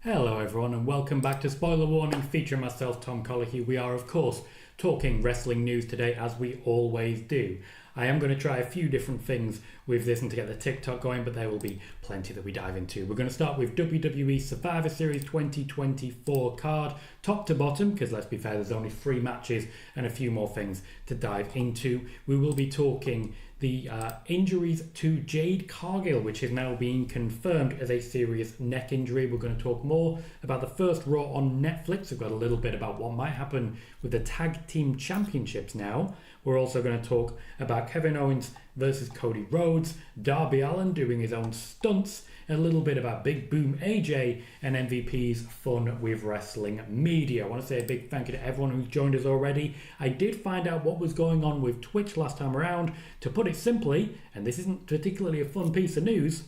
Hello everyone and welcome back to Spoiler Warning featuring myself, Tom Colohue. We are of course talking wrestling news today as we always do. I am going to try a few different things with this and to get the TikTok going, but there will be plenty that we dive into. We're going to start with WWE Survivor Series 2024 card, top to bottom, because let's be fair, there's only 3 matches and a few more things to dive into. We will be talking the injuries to Jade Cargill, which is now being confirmed as a serious neck injury. We're going to talk more about the first Raw on Netflix. We've got a little bit about what might happen with the Tag Team Championships now. We're also going to talk about Kevin Owens versus Cody Rhodes, Darby Allin doing his own stunts, and a little bit about Big Boom AJ and MVP's fun with wrestling media. I want to say a big thank you to everyone who's joined us already. I did find out what was going on with Twitch last time around. To put it simply, and this isn't particularly a fun piece of news,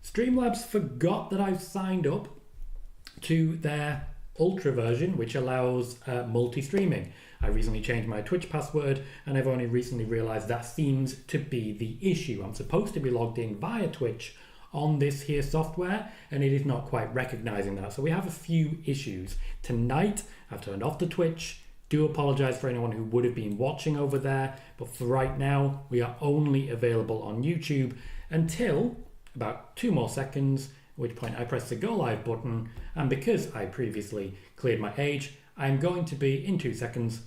Streamlabs forgot that I've signed up to their Ultra version, which allows multi-streaming. I recently changed my Twitch password and I've only recently realized that seems to be the issue. I'm supposed to be logged in via Twitch on this here software and it is not quite recognizing that. So we have a few issues. Tonight I've turned off the Twitch. Do apologize for anyone who would have been watching over there, but for right now we are only available on YouTube until about 2 more seconds, at which point I press the go live button, and because I previously cleared my age, I'm going to be in 2 seconds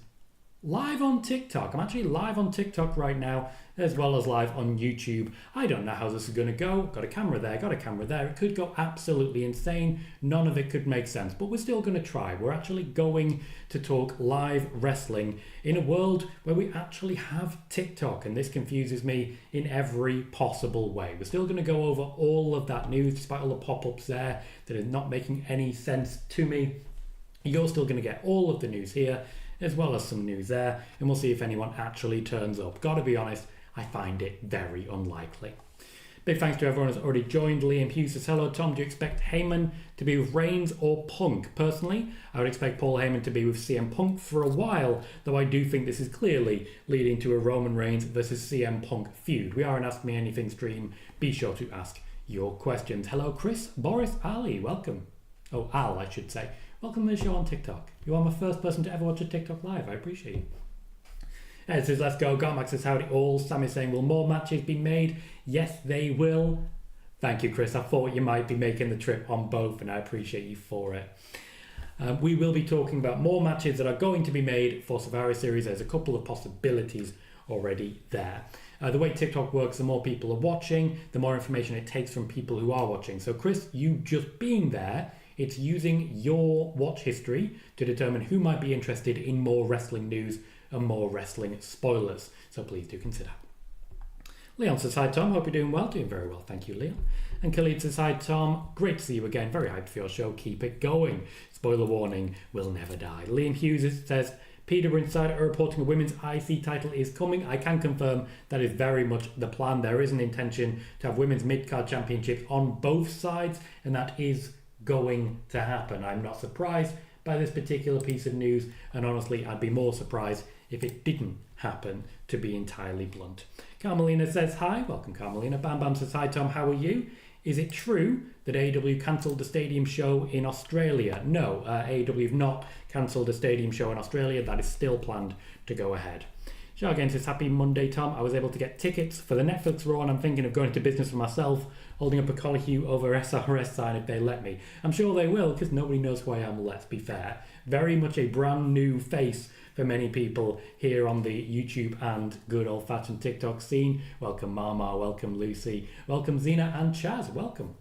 live on TikTok. I'm actually live on TikTok right now, as well as live on YouTube. I don't know how this is going to go. Got a camera there, got a camera there. It could go absolutely insane. None of it could make sense, but we're still going to try. We're actually going to talk live wrestling in a world where we actually have TikTok, and this confuses me in every possible way. We're still going to go over all of that news, despite all the pop-ups there that is not making any sense to me. You're still going to get all of the news here, as well as some news there, and we'll see if anyone actually turns up. Gotta be honest, I find it very unlikely. Big thanks to everyone who's already joined. Liam Hughes says, hello Tom, do you expect Heyman to be with Reigns or Punk? Personally, I would expect Paul Heyman to be with CM Punk for a while, though I do think this is clearly leading to a Roman Reigns versus CM Punk feud. We are an Ask Me Anything stream. Be sure to ask your questions. Hello Chris, Boris, Ali, welcome. Oh, Al, I should say. Welcome to the show on TikTok. You are my first person to ever watch a TikTok live. I appreciate you. Ed says, let's go. Garmax says, howdy all. Sammy's saying, will more matches be made? Yes, they will. Thank you, Chris. I thought you might be making the trip on both, and I appreciate you for it. We will be talking about more matches that are going to be made for Survivor Series. There's a couple of possibilities already there. The way TikTok works, the more people are watching, the more information it takes from people who are watching. So Chris, you just being there, it's using your watch history to determine who might be interested in more wrestling news and more wrestling spoilers. So please do consider. Leon says, hi Tom, hope you're doing well. Doing very well, thank you Leon. And Khalid says, hi Tom, great to see you again. Very hyped for your show, keep it going. Spoiler warning, we'll never die. Liam Hughes says, PWInsider are reporting a women's IC title is coming. I can confirm that is very much the plan. There is an intention to have women's mid-card championships on both sides, and that is going to happen. I'm not surprised by this particular piece of news, and honestly I'd be more surprised if it didn't happen, to be entirely blunt. Carmelina says hi, welcome Carmelina. Bam Bam says hi Tom, how are you? Is it true that AEW cancelled the stadium show in Australia? No, AEW have not cancelled a stadium show in Australia. That is still planned to go ahead. Jargon says, happy Monday, Tom. I was able to get tickets for the Netflix Raw and I'm thinking of going into business for myself, holding up a Colohue over SRS sign if they let me. I'm sure they will because nobody knows who I am, let's be fair. Very much a brand new face for many people here on the YouTube and good old-fashioned TikTok scene. Welcome Mama, welcome Lucy, welcome Zena and Chaz, welcome.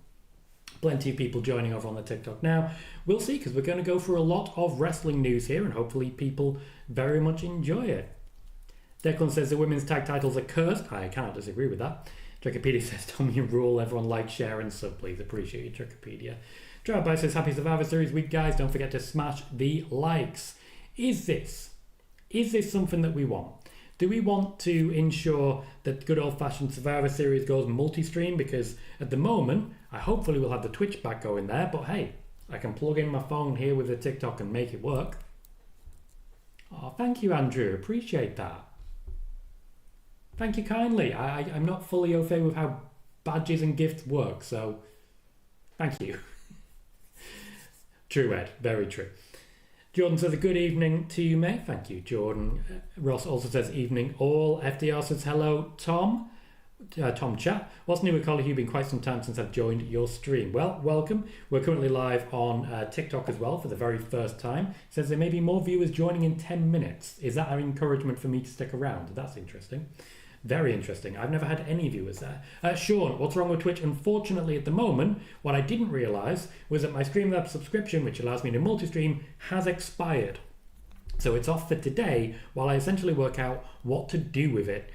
Plenty of people joining over on the TikTok now. We'll see, because we're going to go through a lot of wrestling news here and hopefully people very much enjoy it. Declan says the women's tag titles are cursed. I cannot disagree with that. Trichopedia says, Tommy rule, everyone like, share and sub, please. Appreciate you, Trichopedia. Drive-by says, happy Survivor Series week, guys. Don't forget to smash the likes. Is this something that we want? Do we want to ensure that good old-fashioned Survivor Series goes multi-stream? Because at the moment, I hopefully will have the Twitch back going there, but hey, I can plug in my phone here with the TikTok and make it work. Oh, thank you, Andrew. Appreciate that. Thank you kindly. I'm not fully au fait with how badges and gifts work, so thank you. True, Ed. Very true. Jordan says a good evening to you, mate. Thank you, Jordan. Ross also says evening all. FDR says hello, Tom. Tom Chat. What's new with Colohue? Been quite some time since I've joined your stream. Well, welcome. We're currently live on TikTok as well for the very first time. It says there may be more viewers joining in 10 minutes. Is that an encouragement for me to stick around? That's interesting. Very interesting. I've never had any viewers there. Sean, what's wrong with Twitch? Unfortunately, at the moment, what I didn't realise was that my Streamlabs subscription, which allows me to multi-stream, has expired. So it's off for today while I essentially work out what to do with it.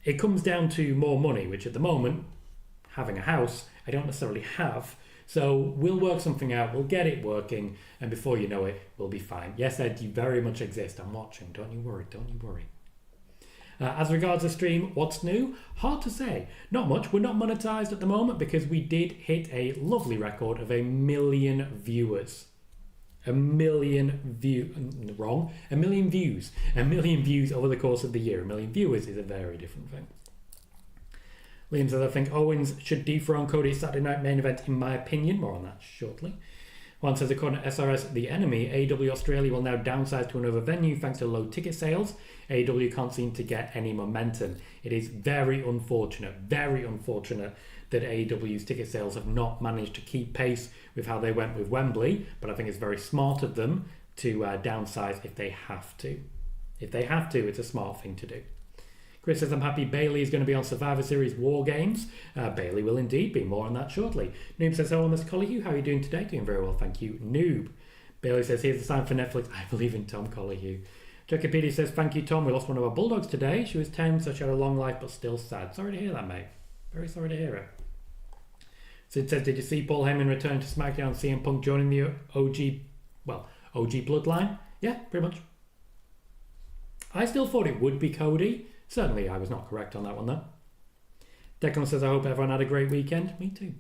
It comes down to more money, which at the moment, having a house, I don't necessarily have. So we'll work something out, we'll get it working, and before you know it, we'll be fine. Yes, Ed, you very much exist. I'm watching. Don't you worry. As regards the stream, what's new? Hard to say. Not much. We're not monetized at the moment because we did hit a lovely record of 1 million viewers. 1 million views. 1 million views. 1 million views over the course of the year. 1 million viewers is a very different thing. Liam says, I think Owens should dethrone Cody's Saturday night main event, in my opinion. More on that shortly. One says, according to SRS, the enemy, AEW Australia will now downsize to another venue thanks to low ticket sales. AEW can't seem to get any momentum. It is very unfortunate that AEW's ticket sales have not managed to keep pace with how they went with Wembley, but I think it's very smart of them to downsize if they have to. If they have to, it's a smart thing to do. Chris says, I'm happy Bailey is going to be on Survivor Series Wargames. Bailey will indeed be. More on that shortly. Noob says, hello, Mr. Colohue. How are you doing today? Doing very well, thank you. Noob. Bailey says, here's the sign for Netflix. I believe in Tom Colohue. Wikipedia says, thank you, Tom. We lost one of our bulldogs today. She was 10, so she had a long life, but still sad. Sorry to hear that, mate. Very sorry to hear it. Sid says, did you see Paul Heyman return to SmackDown, CM Punk joining the OG Bloodline? Yeah, pretty much. I still thought it would be Cody. Certainly I was not correct on that one though. Declan says, I hope everyone had a great weekend. Me too.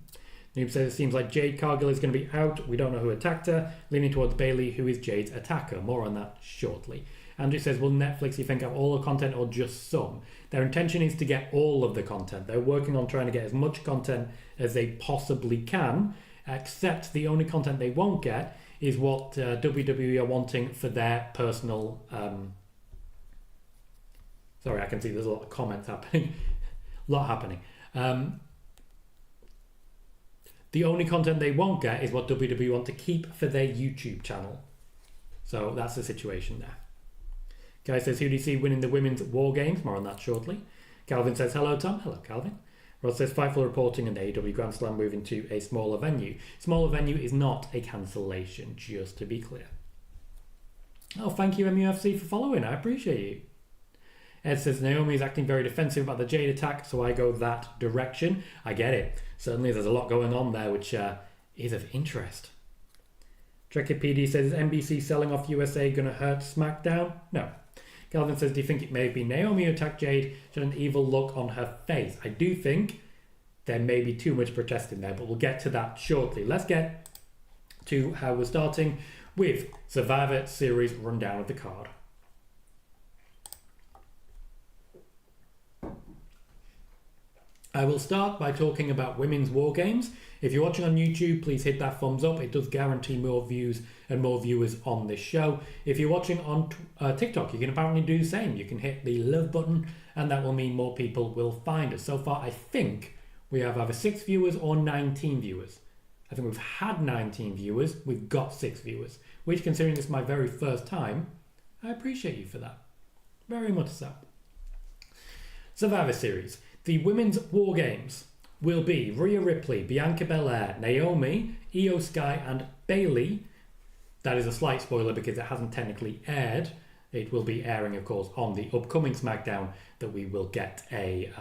Noob says, it seems like Jade Cargill is going to be out. We don't know who attacked her. Leaning towards Bailey, who is Jade's attacker. More on that shortly. Andrew says, will Netflix, you think, have all the content or just some? Their intention is to get all of the content. They're working on trying to get as much content as they possibly can, except the only content they won't get is what WWE are wanting for their personal... Sorry, I can see there's a lot of comments happening. A lot happening. The only content they won't get is what WWE want to keep for their YouTube channel. So that's the situation there. Guy says, who do you see winning the women's War Games? More on that shortly. Calvin says, hello, Tom. Hello, Calvin. Ross says, Fightful reporting and AEW Grand Slam moving to a smaller venue. Smaller venue is not a cancellation, just to be clear. Oh, thank you, MUFC, for following. I appreciate you. Ed says, Naomi is acting very defensive about the Jade attack, so I go that direction. I get it. Certainly there's a lot going on there, which is of interest. Trekkie PD says, is NBC selling off USA going to hurt SmackDown? No. Calvin says, do you think it may be Naomi who attacked Jade? She had an evil look on her face. I do think there may be too much protesting there, but we'll get to that shortly. Let's get to how we're starting with Survivor Series rundown of the card. I will start by talking about women's War Games. If you're watching on YouTube, please hit that thumbs up. It does guarantee more views and more viewers on this show. If you're watching on TikTok, you can apparently do the same. You can hit the love button, and that will mean more people will find us. So far, I think we have either 6 viewers or 19 viewers. I think we've had 19 viewers. We've got 6 viewers, which, considering this is my very first time, I appreciate you for that. Very much so. Survivor Series. The women's War Games will be Rhea Ripley, Bianca Belair, Naomi, Io Sky and Bailey. That is a slight spoiler because it hasn't technically aired. It will be airing, of course, on the upcoming SmackDown that we will get a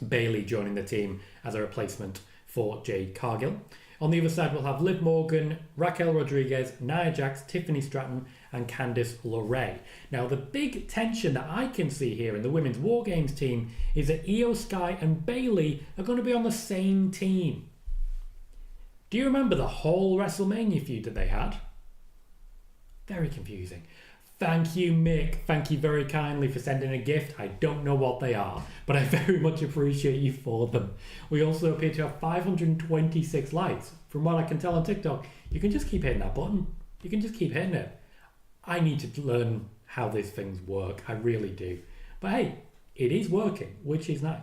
Bailey joining the team as a replacement for Jade Cargill. On the other side, we'll have Liv Morgan, Raquel Rodriguez, Nia Jax, Tiffany Stratton, and Candice LeRae. Now, the big tension that I can see here in the women's War Games team is that Io Sky and Bailey are going to be on the same team. Do you remember the whole WrestleMania feud that they had? Very confusing. Thank you, Mick. Thank you very kindly for sending a gift. I don't know what they are, but I very much appreciate you for them. We also appear to have 526 likes. From what I can tell on TikTok, you can just keep hitting that button. You can just keep hitting it. I need to learn how these things work. I really do. But hey, it is working, which is nice.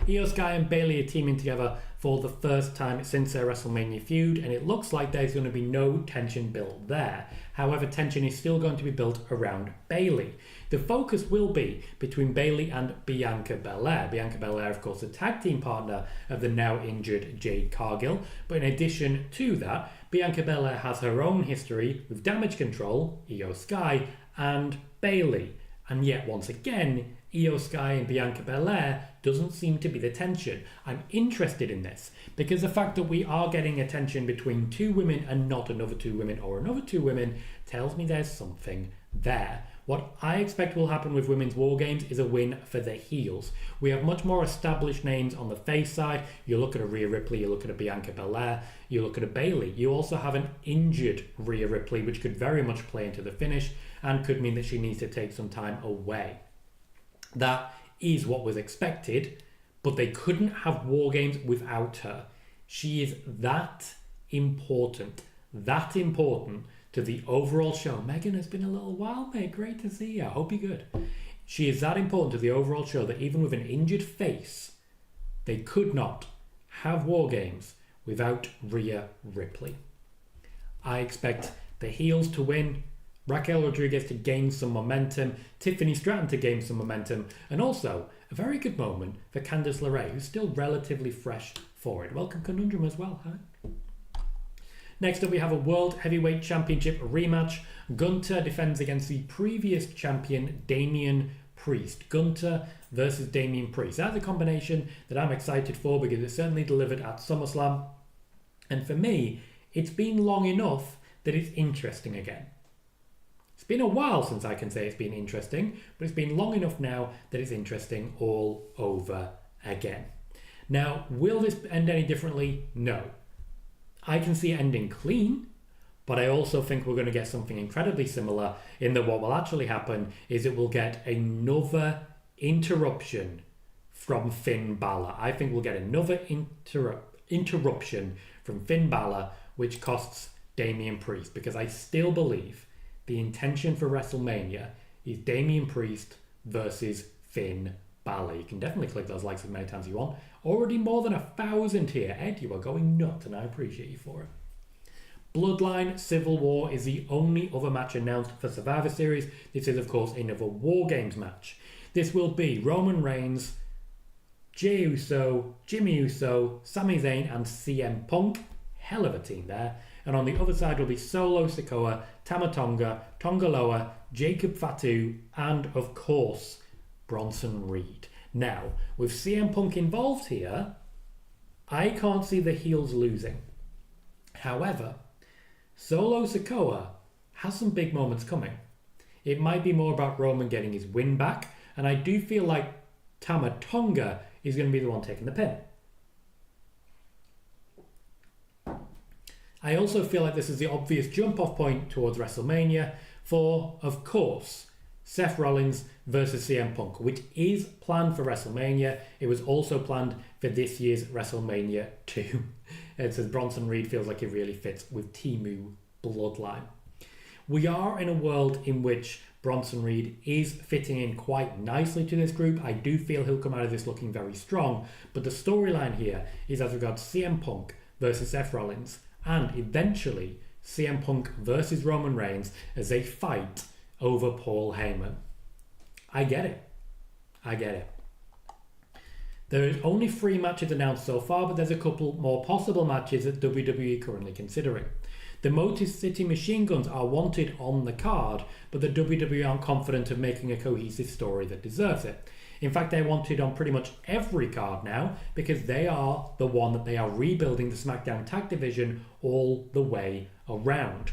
Io Sky and Bayley are teaming together for the first time since their WrestleMania feud, and it looks like there's going to be no tension built there. However, tension is still going to be built around Bayley. The focus will be between Bayley and Bianca Belair. Bianca Belair, of course, the tag team partner of the now injured Jade Cargill. But in addition to that, Bianca Belair has her own history with Damage Control, Io Sky, and Bayley. And yet, once again, Io Sky and Bianca Belair doesn't seem to be the tension. I'm interested in this because the fact that we are getting a tension between two women and not another two women or another two women tells me there's something there. What I expect will happen with women's Wargames is a win for the heels. We have much more established names on the face side. You look at a Rhea Ripley, you look at a Bianca Belair, you look at a Bayley. You also have an injured Rhea Ripley, which could very much play into the finish and could mean that she needs to take some time away. That is what was expected, but they couldn't have Wargames without her. She is that important to the overall show. Megan, it's been a little while, mate. Great to see you. I hope you're good. She is that important to the overall show that even with an injured face, they could not have Wargames without Rhea Ripley. I expect the heels to win, Raquel Rodriguez to gain some momentum, Tiffany Stratton to gain some momentum, and also a very good moment for Candice LeRae, who's still relatively fresh for it. Welcome Conundrum as well, huh? Next up we have a World Heavyweight Championship rematch. Gunther defends against the previous champion Damian Priest. Gunther versus Damian Priest. That's a combination that I'm excited for because it certainly delivered at SummerSlam. And for me, it's been long enough that it's interesting again. It's been a while since I can say it's been interesting, but it's been long enough now that it's interesting all over again. Now, will this end any differently? No. I can see it ending clean, but I also think we're going to get something incredibly similar in that what will actually happen is it will get another interruption from Finn Balor. I think we'll get another interruption from Finn Balor, which costs Damian Priest, because I still believe the intention for WrestleMania is Damian Priest versus Finn Balor. You can definitely click those likes as many times as you want. Already more than 1,000 here. Ed, you are going nuts, and I appreciate you for it. Bloodline Civil War is the only other match announced for Survivor Series. This is, of course, another Wargames match. This will be Roman Reigns, Jey Uso, Jimmy Uso, Sami Zayn, and CM Punk. Hell of a team there. And on the other side will be Solo Sikoa, Tama Tonga, Tonga Loa, Jacob Fatu, and, of course, Bronson Reed. Now, with CM Punk involved here, I can't see the heels losing. However, Solo Sikoa has some big moments coming. It might be more about Roman getting his win back, and I do feel like Tama Tonga is going to be the one taking the pin. I also feel like this is the obvious jump-off point towards WrestleMania for, of course, Seth Rollins versus CM Punk, which is planned for WrestleMania. It was also planned for this year's WrestleMania 2. It says Bronson Reed feels like it really fits with Temu Bloodline. We are in a world in which Bronson Reed is fitting in quite nicely to this group. I do feel he'll come out of this looking very strong, but the storyline here is as regards CM Punk versus Seth Rollins, and eventually CM Punk versus Roman Reigns as they fight over Paul Heyman. I get it. There is only 3 matches announced so far, but there's a couple more possible matches that WWE currently considering. The Motor City Machine Guns are wanted on the card, but the WWE aren't confident of making a cohesive story that deserves it. In fact, they're wanted on pretty much every card now because they are the one that they are rebuilding the SmackDown Tag Division all the way around.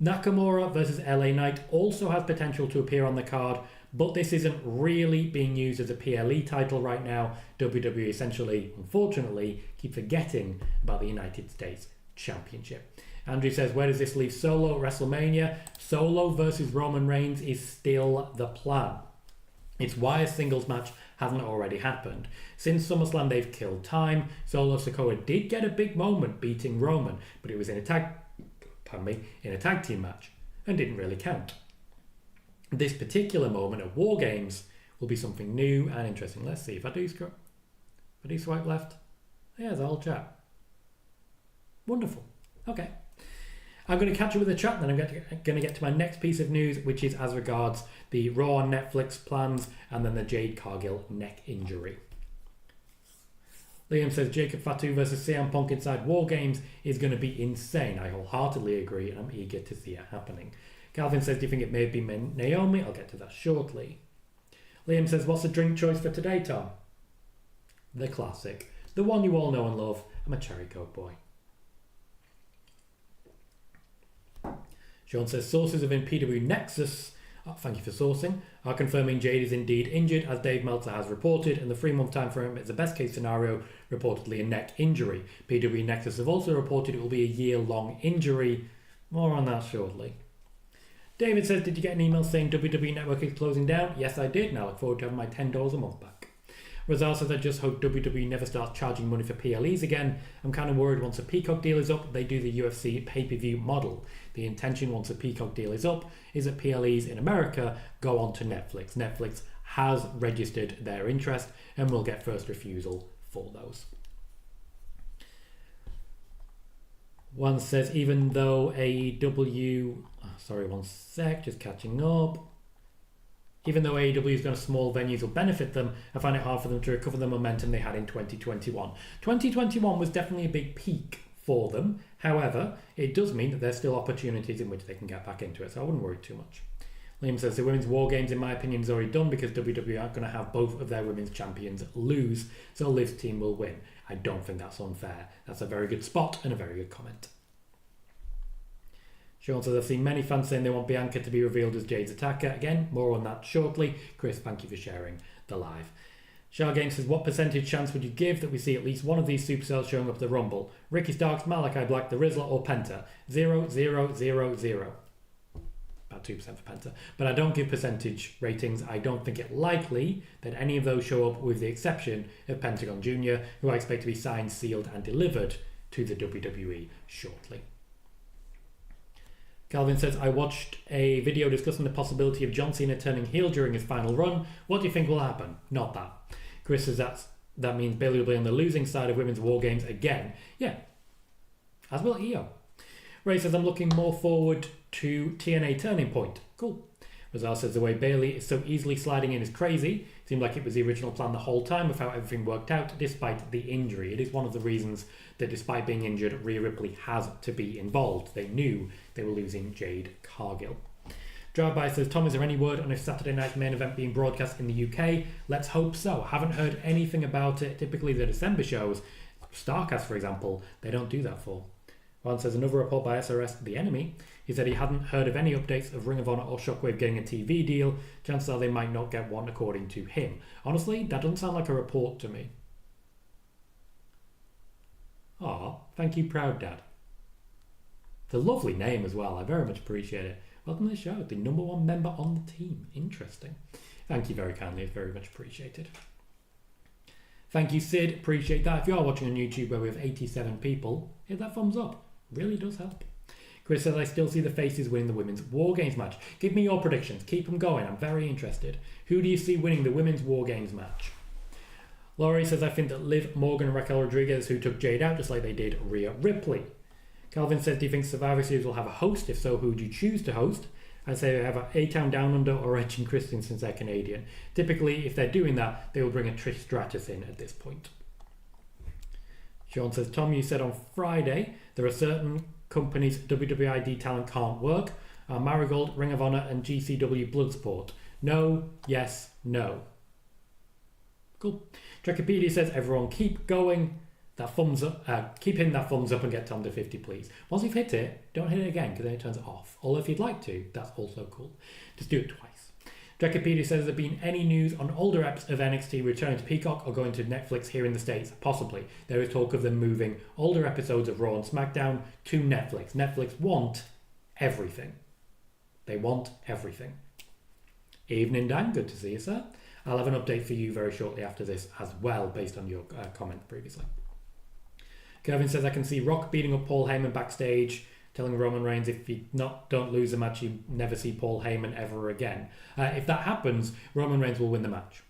Nakamura versus LA Knight also has potential to appear on the card, but this isn't really being used as a PLE title right now. WWE essentially, unfortunately, keep forgetting about the United States Championship. Andrew says, where does this leave Solo at WrestleMania? Solo versus Roman Reigns is still the plan. It's why a singles match hasn't already happened. Since SummerSlam, they've killed time. Solo Sikoa did get a big moment beating Roman, but it was in a tag team match and didn't really count. This particular moment at Wargames will be something new and interesting. Let's see if I do swipe left. Yeah, there's a whole chat. Wonderful. Okay. I'm going to catch up with the chat, then I'm going to get to my next piece of news, which is as regards the Raw and Netflix plans, and then the Jade Cargill neck injury. Liam says Jacob Fatu versus CM Punk inside Wargames is going to be insane. I wholeheartedly agree, and I'm eager to see it happening. Calvin says, do you think it may be Naomi? I'll get to that shortly. Liam says, what's the drink choice for today, Tom? The classic. The one you all know and love. I'm a cherry coke boy. Sean says, sources within PW Nexus, thank you for sourcing, are confirming Jade is indeed injured, as Dave Meltzer has reported, and the 3-month time frame is the best case scenario, reportedly a neck injury. PW Nexus have also reported it will be a year-long injury. More on that shortly. David says, did you get an email saying WWE Network is closing down? Yes, I did, and I look forward to having my $10 a month back. Razal says, I just hope WWE never starts charging money for PLEs again. I'm kind of worried once a Peacock deal is up, they do the UFC pay-per-view model. The intention once a Peacock deal is up is that PLEs in America go on to Netflix. Netflix has registered their interest and will get first refusal for those. One says, even though AEW... sorry, one sec, just catching up. Even though AEW's going to small venues will benefit them, I find it hard for them to recover the momentum they had in 2021. 2021 was definitely a big peak for them. However, it does mean that there's still opportunities in which they can get back into it, so I wouldn't worry too much. Liam says, the Women's Wargames, in my opinion, is already done because WWE aren't going to have both of their women's champions lose, so Liv's team will win. I don't think that's unfair. That's a very good spot and a very good comment. Sean says, I've seen many fans saying they want Bianca to be revealed as Jade's attacker. Again, more on that shortly. Chris, thank you for sharing the live. Shah Games says, what percentage chance would you give that we see at least one of these superstars showing up at the Rumble? Ricky Starks, Malachi Black, The Rizzler, or Penta? 0, 0, 0, 0. About 2% for Penta. But I don't give percentage ratings. I don't think it likely that any of those show up, with the exception of Pentagon Jr., who I expect to be signed, sealed, and delivered to the WWE shortly. Calvin says, I watched a video discussing the possibility of John Cena turning heel during his final run. What do you think will happen? Not that. Chris says that means Bayley will be on the losing side of Women's Wargames again. Yeah, as will Io. Ray says, I'm looking more forward to TNA Turning Point. Cool. Razal says, the way Bayley is so easily sliding in is crazy. Seemed like it was the original plan the whole time of how everything worked out, despite the injury. It is one of the reasons that despite being injured, Rhea Ripley has to be involved. They knew they were losing Jade Cargill. Drive-by says, Tom, is there any word on if Saturday night's main event being broadcast in the UK? Let's hope so. I haven't heard anything about it. Typically the December shows, Starcast for example, they don't do that for. Ron says, another report by SRS, The Enemy. He said he hadn't heard of any updates of Ring of Honor or Shockwave getting a TV deal. Chances are they might not get one according to him. Honestly, that doesn't sound like a report to me. Aw, thank you, Proud Dad. It's a lovely name as well. I very much appreciate it. Welcome to the show. The number one member on the team. Interesting. Thank you very kindly. It's very much appreciated. Thank you, Sid. Appreciate that. If you are watching on YouTube where we have 87 people, hit that thumbs up. Really does help. Chris says, I still see the faces winning the Women's Wargames match. Give me your predictions. Keep them going. I'm very interested. Who do you see winning the Women's Wargames match? Laurie says, I think that Liv Morgan and Raquel Rodriguez, who took Jade out just like they did Rhea Ripley. Calvin says, do you think Survivor Series will have a host? If so, who would you choose to host? I'd say they have a A-Town Down Under or Edge and Christian since they're Canadian. Typically, if they're doing that, they will bring a Trish Stratus in at this point. Sean says, Tom, you said on Friday there are certain companies WWID talent can't work. Marigold, Ring of Honor, and GCW Bloodsport. No, yes, no. Cool. Trekipedia says, everyone keep going. That thumbs up. Keep hitting that thumbs up and get Tom to 50, please. Once you've hit it, don't hit it again because then it turns it off. Although if you'd like to, that's also cool. Just do it twice. Wikipedia says, has there been any news on older eps of NXT returning to Peacock or going to Netflix here in the States? Possibly. There is talk of them moving older episodes of Raw and SmackDown to Netflix. Netflix want everything. They want everything. Evening, Dan. Good to see you, sir. I'll have an update for you very shortly after this as well, based on your comment previously. Kevin says, I can see Rock beating up Paul Heyman backstage, telling Roman Reigns if you don't lose the match, you never see Paul Heyman ever again. If that happens, Roman Reigns will win the match.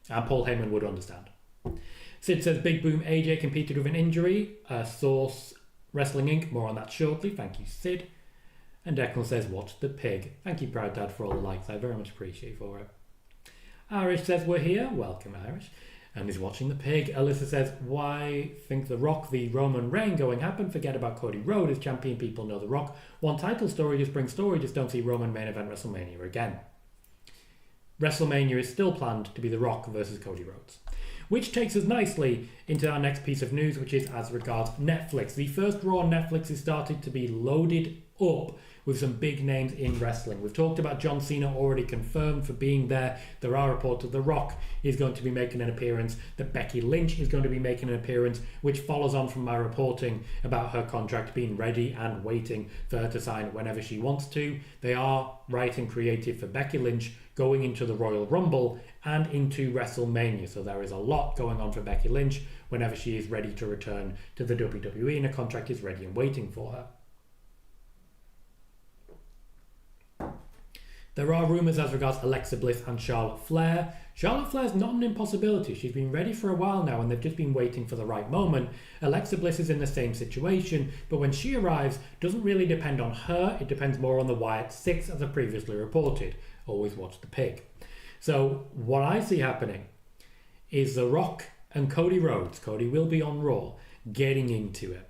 And Paul Heyman would understand. Sid says, Big Boom AJ competed with an injury. Source Wrestling Inc. More on that shortly. Thank you, Sid. And Declan says, watch the pig. Thank you, Proud Dad, for all the likes. I very much appreciate for it. Irish says, we're here. Welcome, Irish. And he's watching the pig. Alyssa says, why think The Rock v Roman Reigns going happen? Forget about Cody Rhodes as champion. People know The Rock. One title story, just bring story. Just don't see Roman main event WrestleMania again. WrestleMania is still planned to be The Rock versus Cody Rhodes. Which takes us nicely into our next piece of news, which is as regards Netflix. The first Raw on Netflix is started to be loaded up with some big names in wrestling. We've talked about John Cena already confirmed for being there. There are reports that The Rock is going to be making an appearance, that Becky Lynch is going to be making an appearance, which follows on from my reporting about her contract being ready and waiting for her to sign whenever she wants to. They are writing creative for Becky Lynch going into the Royal Rumble and into WrestleMania. So there is a lot going on for Becky Lynch whenever she is ready to return to the WWE and a contract is ready and waiting for her. There are rumours as regards Alexa Bliss and Charlotte Flair. Charlotte Flair's not an impossibility. She's been ready for a while now and they've just been waiting for the right moment. Alexa Bliss is in the same situation, but when she arrives, doesn't really depend on her. It depends more on the Wyatt Six, as I previously reported. Always watch the pig. So what I see happening is The Rock and Cody Rhodes, Cody will be on Raw, getting into it.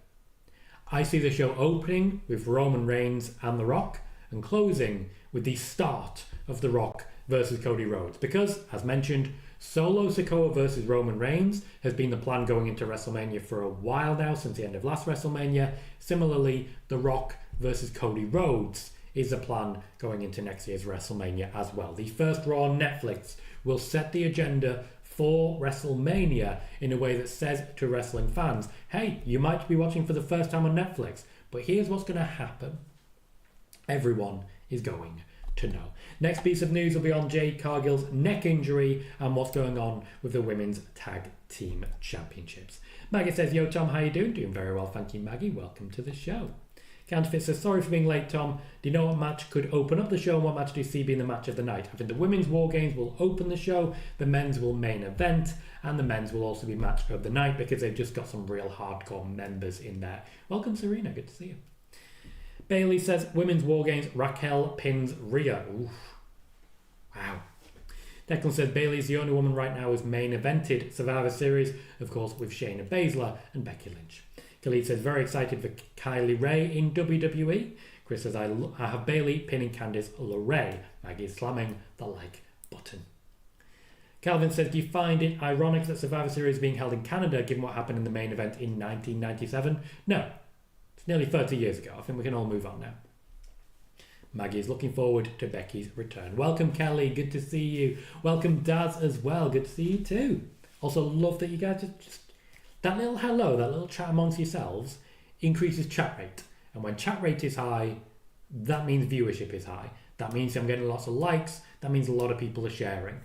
I see the show opening with Roman Reigns and The Rock and closing with the start of The Rock versus Cody Rhodes. Because, as mentioned, Solo Sikoa versus Roman Reigns has been the plan going into WrestleMania for a while now, since the end of last WrestleMania. Similarly, The Rock versus Cody Rhodes is the plan going into next year's WrestleMania as well. The first Raw on Netflix will set the agenda for WrestleMania in a way that says to wrestling fans, hey, you might be watching for the first time on Netflix, but here's what's going to happen. Everyone is going to know. Next piece of news will be on Jade Cargill's neck injury and what's going on with the Women's Tag Team Championships. Maggie says, yo Tom, how you doing? Doing very well, thank you Maggie. Welcome to the show. Counterfeit says, sorry for being late Tom. Do you know what match could open up the show and what match do you see being the match of the night? I think the women's Wargames will open the show, the men's will main event, and the men's will also be match of the night because they've just got some real hardcore members in there. Welcome Serena, good to see you. Bailey says, women's Wargames, Raquel pins Rhea. Oof. Wow. Declan says, Bailey's the only woman right now who's main evented Survivor Series, of course, with Shayna Baszler and Becky Lynch. Khalid says, very excited for Kylie Ray in WWE. Chris says, I have Bailey pinning Candice LeRae. Maggie is slamming the like button. Calvin says, do you find it ironic that Survivor Series is being held in Canada given what happened in the main event in 1997? No. It's nearly 30 years ago. I think we can all move on now. Maggie is looking forward to Becky's return. Welcome, Kelly. Good to see you. Welcome, Daz, as well. Good to see you too. Also, love that you guys just... That little hello, that little chat amongst yourselves increases chat rate. And when chat rate is high, that means viewership is high. That means I'm getting lots of likes. That means a lot of people are sharing.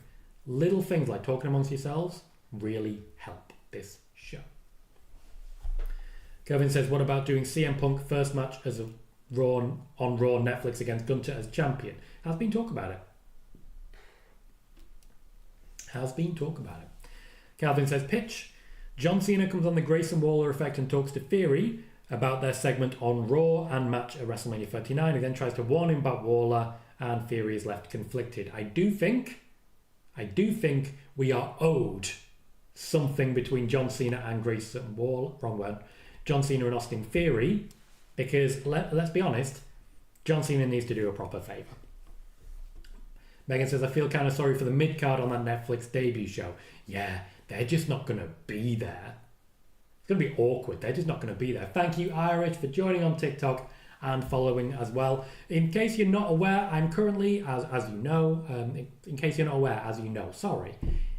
Little things like talking amongst yourselves really help this show. Kevin says, what about doing CM Punk first match as a Raw on Raw Netflix against Gunter as champion? Has been talk about it. Has been talk about it. Calvin says, pitch. John Cena comes on the Grayson Waller effect and talks to Theory about their segment on Raw and match at WrestleMania 39. He then tries to warn him about Waller and Theory is left conflicted. I do think we are owed something between John Cena and Grayson Waller. Wrong word. John Cena and Austin Theory, because let's be honest, John Cena needs to do a proper favour. Megan says, I feel kind of sorry for the mid-card on that Netflix debut show. Yeah, they're just not going to be there. It's going to be awkward. They're just not going to be there. Thank you, Irish, for joining on TikTok. and following as well. In case you're not aware, I'm currently, as you know, in case you're not aware,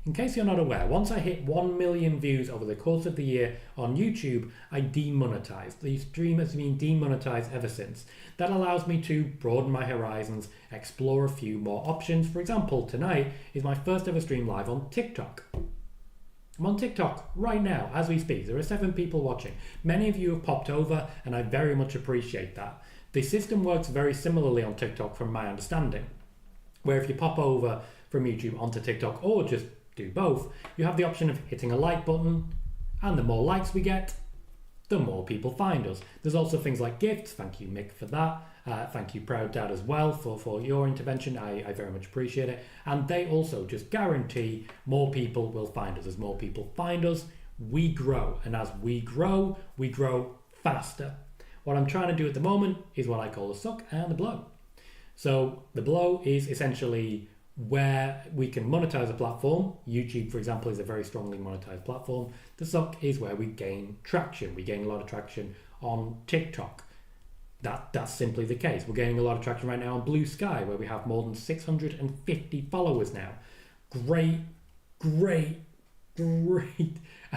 in case you're not aware, once I hit 1 million views over the course of the year on YouTube, I demonetize. The stream has been demonetized ever since. That allows me to broaden my horizons, explore a few more options. For example, tonight is my first ever stream live on TikTok. I'm on TikTok right now as we speak. There are 7 people watching. Many of you have popped over and I very much appreciate that. The system works very similarly on TikTok from my understanding, where if you pop over from YouTube onto TikTok or just do both, you have the option of hitting a like button, and the more likes we get, the more people find us. There's also things like gifts. Thank you, Mick, for that. Thank you, Proud Dad, as well, for your intervention. I very much appreciate it. And they also just guarantee more people will find us. As more people find us, we grow. And as we grow faster. What I'm trying to do at the moment is what I call the suck and the blow. So the blow is essentially where we can monetize a platform. YouTube, for example, is a very strongly monetized platform. The suck is where we gain traction. We gain a lot of traction on TikTok. That's simply the case. We're gaining a lot of traction right now on Blue Sky, where we have more than 650 followers now. Great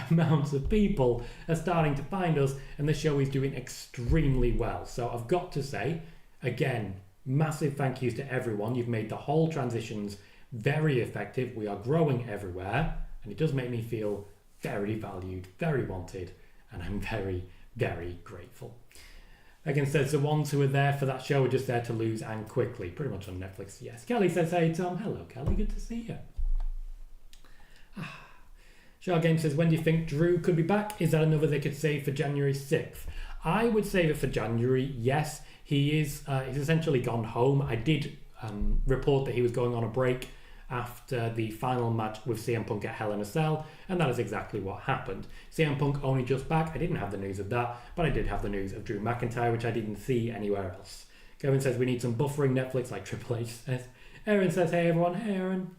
amounts of people are starting to find us, and the show is doing extremely well. So I've got to say, again, massive thank yous to everyone. You've made the whole transitions very effective. We are growing everywhere, and it does make me feel very valued, very wanted, and I'm very, very grateful. Again, says the ones who are there for that show are just there to lose and quickly. Pretty much on Netflix, yes. Kelly says, hey Tom. Hello Kelly, good to see you. Wargames says, when do you think Drew could be back? Is that another they could save for January 6th? I would save it for January, yes. He's essentially gone home. I did report that he was going on a break after the final match with CM Punk at Hell in a Cell, and that is exactly what happened. CM Punk only just back. I didn't have the news of that, but I did have the news of Drew McIntyre, which I didn't see anywhere else. Kevin says we need some buffering Netflix like Triple H says. Aaron says, hey everyone, hey Aaron.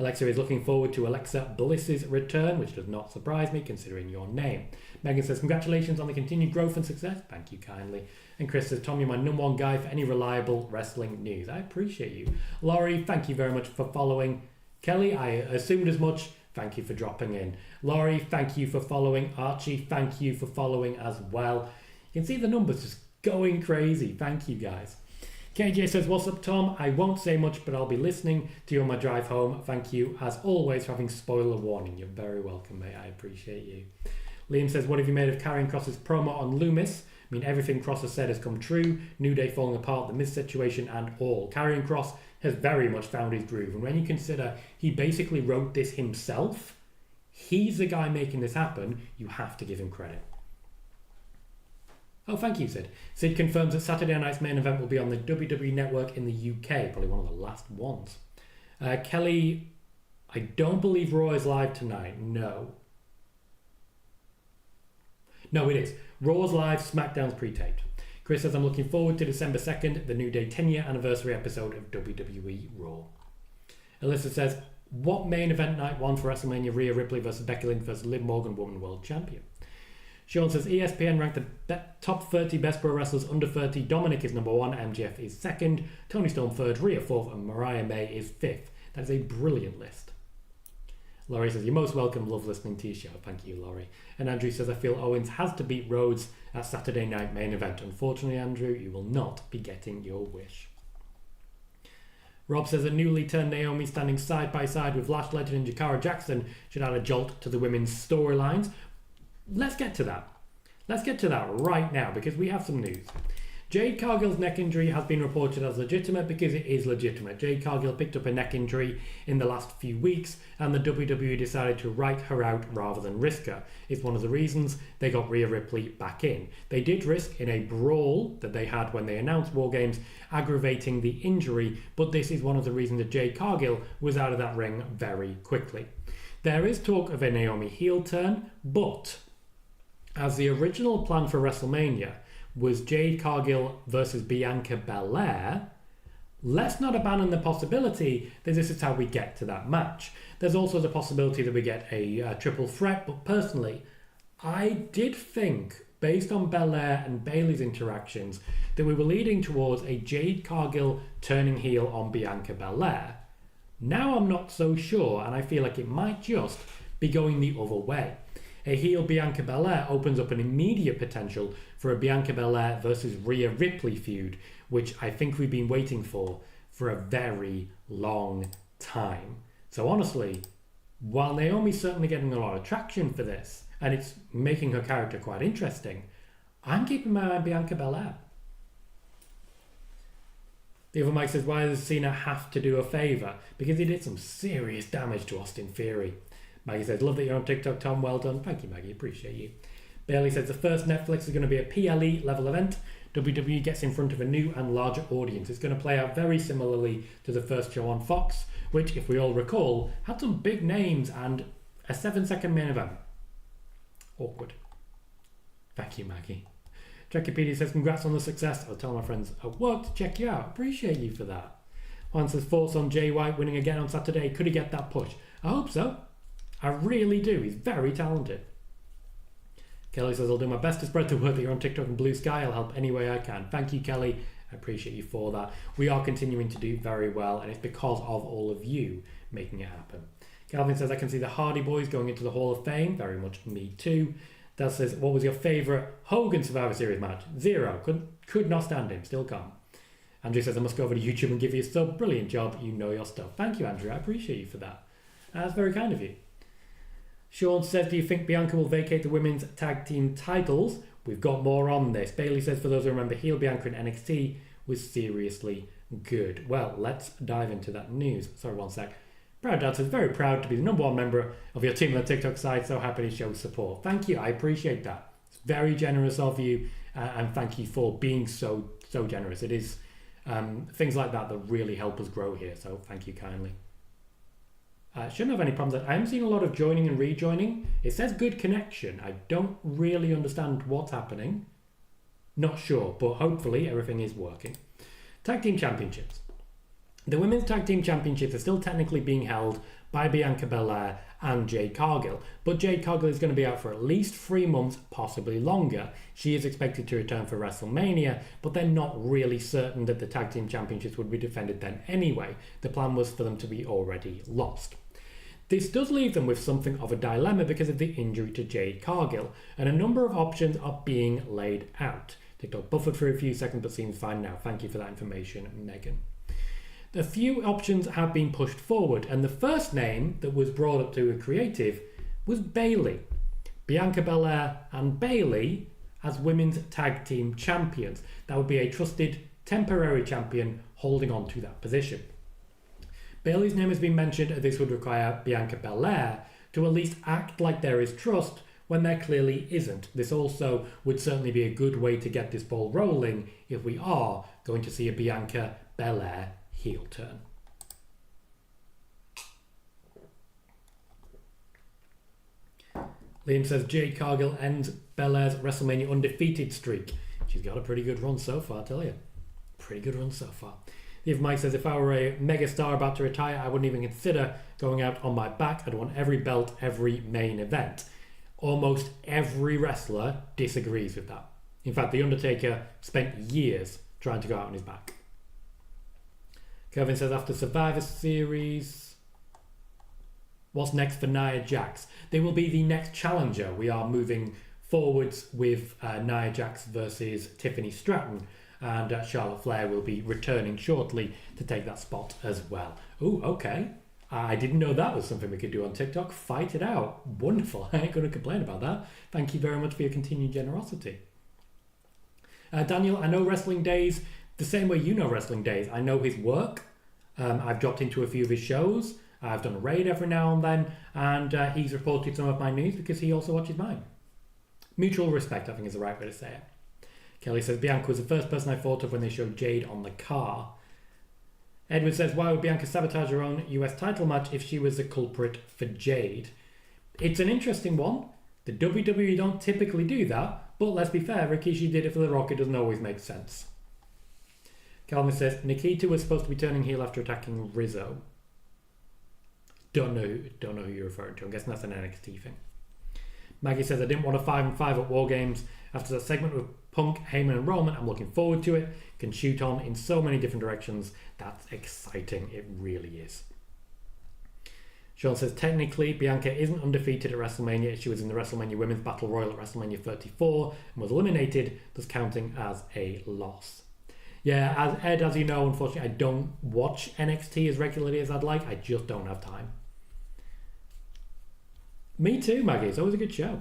Alexa is looking forward to Alexa Bliss's return, which does not surprise me considering your name. Megan says, congratulations on the continued growth and success. Thank you kindly. And Chris says, Tom, you're my number one guy for any reliable wrestling news. I appreciate you. Laurie, thank you very much for following. Kelly, I assumed as much. Thank you for dropping in. Laurie, thank you for following. Archie, thank you for following as well. You can see the numbers just going crazy. Thank you, guys. KJ says, what's up, Tom? I won't say much, but I'll be listening to you on my drive home. Thank you, as always, for having spoiler warning. You're very welcome, mate. I appreciate you. Liam says, what have you made of Karrion Kross's promo on Loomis? I mean, everything Kross has said has come true. New Day falling apart, the Miz situation and all. Karrion Kross has very much found his groove. And when you consider he basically wrote this himself, he's the guy making this happen, you have to give him credit. Oh, thank you, Sid. Sid confirms that Saturday night's main event will be on the WWE Network in the UK, probably one of the last ones. Kelly, I don't believe Raw is live tonight. No, it is. Raw's live, SmackDown's pre-taped. Chris says, I'm looking forward to December 2nd, the New Day 10-year anniversary episode of WWE Raw. Alyssa says, what main event night one for WrestleMania? Rhea Ripley versus Becky Lynch versus Liv Morgan, Woman World Champion. Sean says, ESPN ranked the top 30 best pro wrestlers under 30. Dominic is number 1, MJF is 2nd, Toni Storm 3rd, Rhea 4th, and Mariah May is 5th. That is a brilliant list. Laurie says, you're most welcome, love listening to your show. Thank you, Laurie. And Andrew says, I feel Owens has to beat Rhodes at Saturday night main event. Unfortunately, Andrew, you will not be getting your wish. Rob says, a newly turned Naomi standing side by side with Lash Legend and Jakara Jackson should add a jolt to the women's storylines. Let's get to that. Let's get to that right now because we have some news. Jade Cargill's neck injury has been reported as legitimate because it is legitimate. Jade Cargill picked up a neck injury in the last few weeks and the WWE decided to write her out rather than risk her. It's one of the reasons they got Rhea Ripley back in. They did risk in a brawl that they had when they announced Wargames aggravating the injury, but this is one of the reasons that Jade Cargill was out of that ring very quickly. There is talk of a Naomi heel turn, but as the original plan for WrestleMania was Jade Cargill versus Bianca Belair, let's not abandon the possibility that this is how we get to that match. There's also the possibility that we get a triple threat, but personally, I did think based on Belair and Bayley's interactions, that we were leading towards a Jade Cargill turning heel on Bianca Belair. Now I'm not so sure, and I feel like it might just be going the other way. A heel Bianca Belair opens up an immediate potential for a Bianca Belair versus Rhea Ripley feud, which I think we've been waiting for a very long time. So honestly, while Naomi's certainly getting a lot of traction for this, and it's making her character quite interesting, I'm keeping my eye on Bianca Belair. The other Mike says, why does Cena have to do a favour? Because he did some serious damage to Austin Theory. Maggie says, love that you're on TikTok, Tom. Well done. Thank you, Maggie. Appreciate you. Bailey says, the first Netflix is going to be a PLE level event. WWE gets in front of a new and larger audience. It's going to play out very similarly to the first show on Fox, which, if we all recall, had some big names and a 7-second main event. Awkward. Thank you, Maggie. Trekkipedia says, congrats on the success. I'll tell my friends at work to check you out. Appreciate you for that. Juan says, thoughts on Jay White winning again on Saturday. Could he get that push? I hope so. I really do. He's very talented. Kelly says, I'll do my best to spread the word that you're on TikTok and Blue Sky. I'll help any way I can. Thank you, Kelly. I appreciate you for that. We are continuing to do very well, and it's because of all of you making it happen. Calvin says, I can see the Hardy Boys going into the Hall of Fame. Very much me too. Dad says, what was your favourite Hogan Survivor Series match? 0. Could not stand him. Still can't. Andrew says, I must go over to YouTube and give you a sub. Brilliant job. You know your stuff. Thank you, Andrew. I appreciate you for that. That's very kind of you. Sean says, do you think Bianca will vacate the women's tag team titles? We've got more on this. Bailey says, for those who remember, heel Bianca in NXT was seriously good. Well, let's dive into that news. Sorry, one sec. Proud Dad says, very proud to be the #1 member of your team on the TikTok side. So happy to show support. Thank you. I appreciate that. It's very generous of you. And thank you for being so generous. It is things like that that really help us grow here. So thank you kindly. Shouldn't have any problems. I am seeing a lot of joining and rejoining. It says good connection. I don't really understand what's happening. Not sure, but hopefully everything is working. Tag Team Championships. The Women's Tag Team Championships are still technically being held by Bianca Belair and Jade Cargill, but Jade Cargill is going to be out for at least 3 months, possibly longer. She is expected to return for WrestleMania, but they're not really certain that the Tag Team Championships would be defended then anyway. The plan was for them to be already lost. This does leave them with something of a dilemma because of the injury to Jade Cargill, and a number of options are being laid out. TikTok buffered for a few seconds but seems fine now. Thank you for that information, Megan. A few options have been pushed forward, and the first name that was brought up to a creative was Bayley. Bianca Belair and Bayley as women's tag team champions. That would be a trusted temporary champion holding on to that position. Bayley's name has been mentioned, and this would require Bianca Belair to at least act like there is trust when there clearly isn't. This also would certainly be a good way to get this ball rolling if we are going to see a Bianca Belair heel turn. Liam says Jade Cargill ends Belair's WrestleMania undefeated streak. She's got a pretty good run so far, I tell you. Pretty good run so far. If Mike says, if I were a megastar about to retire, I wouldn't even consider going out on my back. I'd want every belt, every main event. Almost every wrestler disagrees with that. In fact, The Undertaker spent years trying to go out on his back. Kevin says, after Survivor Series, what's next for Nia Jax? They will be the next challenger. We are moving forwards with Nia Jax versus Tiffany Stratton, and Charlotte Flair will be returning shortly to take that spot as well. Oh, okay. I didn't know that was something we could do on TikTok. Fight it out. Wonderful. I ain't going to complain about that. Thank you very much for your continued generosity. Daniel, I know Wrestling Days the same way you know Wrestling Days. I know his work. I've dropped into a few of his shows. I've done a raid every now and then. And he's reported some of my news because he also watches mine. Mutual respect, I think is the right way to say it. Kelly says, Bianca was the first person I thought of when they showed Jade on the car. Edward says, why would Bianca sabotage her own US title match if she was the culprit for Jade? It's an interesting one. The WWE don't typically do that, but let's be fair, Rikishi did it for The Rock. It doesn't always make sense. Calvin says, Nikita was supposed to be turning heel after attacking Rizzo. Don't know who you're referring to. I'm guessing that's an NXT thing. Maggie says, I didn't want a 5-5 at Wargames. After that segment with Punk, Heyman and Roman, I'm looking forward to it. Can shoot on in so many different directions. That's exciting. It really is. Sean says, technically, Bianca isn't undefeated at WrestleMania. She was in the WrestleMania Women's Battle Royal at WrestleMania 34 and was eliminated, thus counting as a loss. Yeah, as you know, unfortunately, I don't watch NXT as regularly as I'd like. I just don't have time. Me too, Maggie. It's always a good show.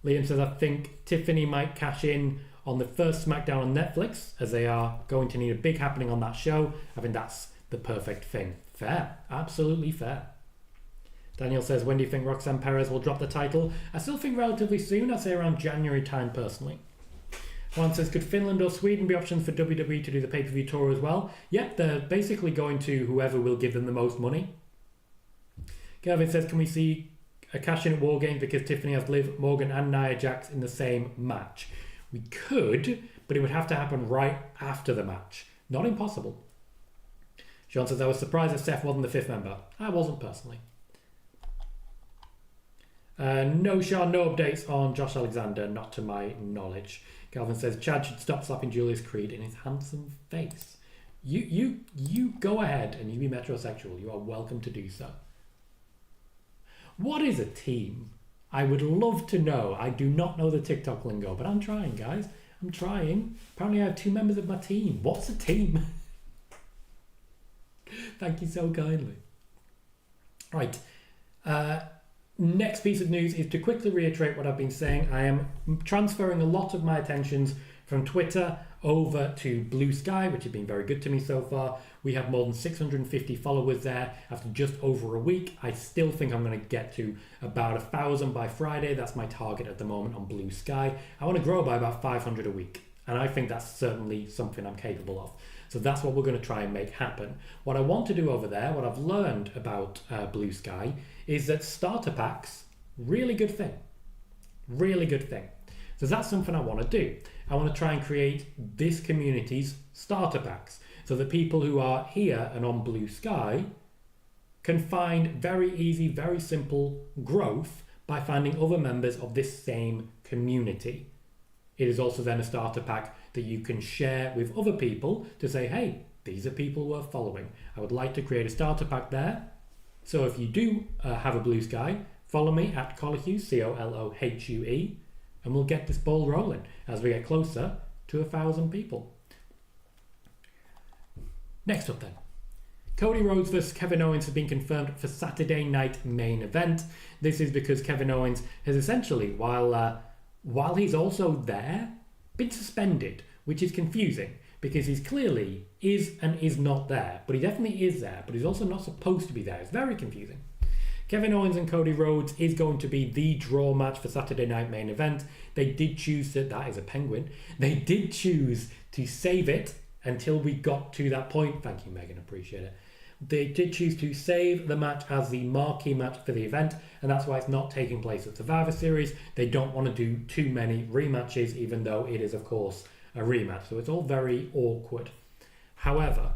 Liam says, I think Tiffany might cash in on the first SmackDown on Netflix, as they are going to need a big happening on that show. I think that's the perfect thing. Fair. Absolutely fair. Daniel says, when do you think Roxanne Perez will drop the title? I still think relatively soon. I'd say around January time, personally. Juan says, could Finland or Sweden be options for WWE to do the pay-per-view tour as well? Yep, they're basically going to whoever will give them the most money. Gavin says, can we see a cash-in at Wargames because Tiffany has Liv Morgan and Nia Jax in the same match? We could, but it would have to happen right after the match. Not impossible. Sean says, I was surprised that Seth wasn't the fifth member. I wasn't personally. No, Sean, no updates on Josh Alexander, not to my knowledge. Calvin says, Chad should stop slapping Julius Creed in his handsome face. You go ahead and you be metrosexual. You are welcome to do so. What is a team? I would love to know. I do not know the TikTok lingo, but I'm trying, guys. I'm trying. Apparently I have 2 members of my team. What's a team? Thank you so kindly. Right. Next piece of news is to quickly reiterate what I've been saying. I am transferring a lot of my attentions from Twitter over to Blue Sky, which has been very good to me so far. We have more than 650 followers there after just over a week. I still think I'm going to get to about 1,000 by Friday. That's my target at the moment on Blue Sky. I want to grow by about 500 a week, and I think that's certainly something I'm capable of. So that's what we're going to try and make happen. What I want to do over there, what I've learned about Blue Sky, is that starter packs, really good thing. Really good thing. So that's something I want to do. I want to try and create this community's starter packs so that people who are here and on Blue Sky can find very easy, very simple growth by finding other members of this same community. It is also then a starter pack that you can share with other people to say, hey, these are people worth following. I would like to create a starter pack there. So if you do have a Blue Sky, follow me at Colohue, Colohue, and we'll get this ball rolling as we get closer to 1,000 people. Next up then. Cody Rhodes vs Kevin Owens has been confirmed for Saturday night main event. This is because Kevin Owens has essentially, while he's also there, been suspended, which is confusing because he's clearly is and is not there, but he definitely is there, but he's also not supposed to be there. It's very confusing. Kevin Owens and Cody Rhodes is going to be the draw match for Saturday night main event. They did choose to, that is a penguin, they did choose to save it until we got to that point. Thank you, Megan, appreciate it. They did choose to save the match as the marquee match for the event, and that's why it's not taking place at Survivor Series. They don't want to do too many rematches, even though it is, of course, a rematch. So it's all very awkward. However,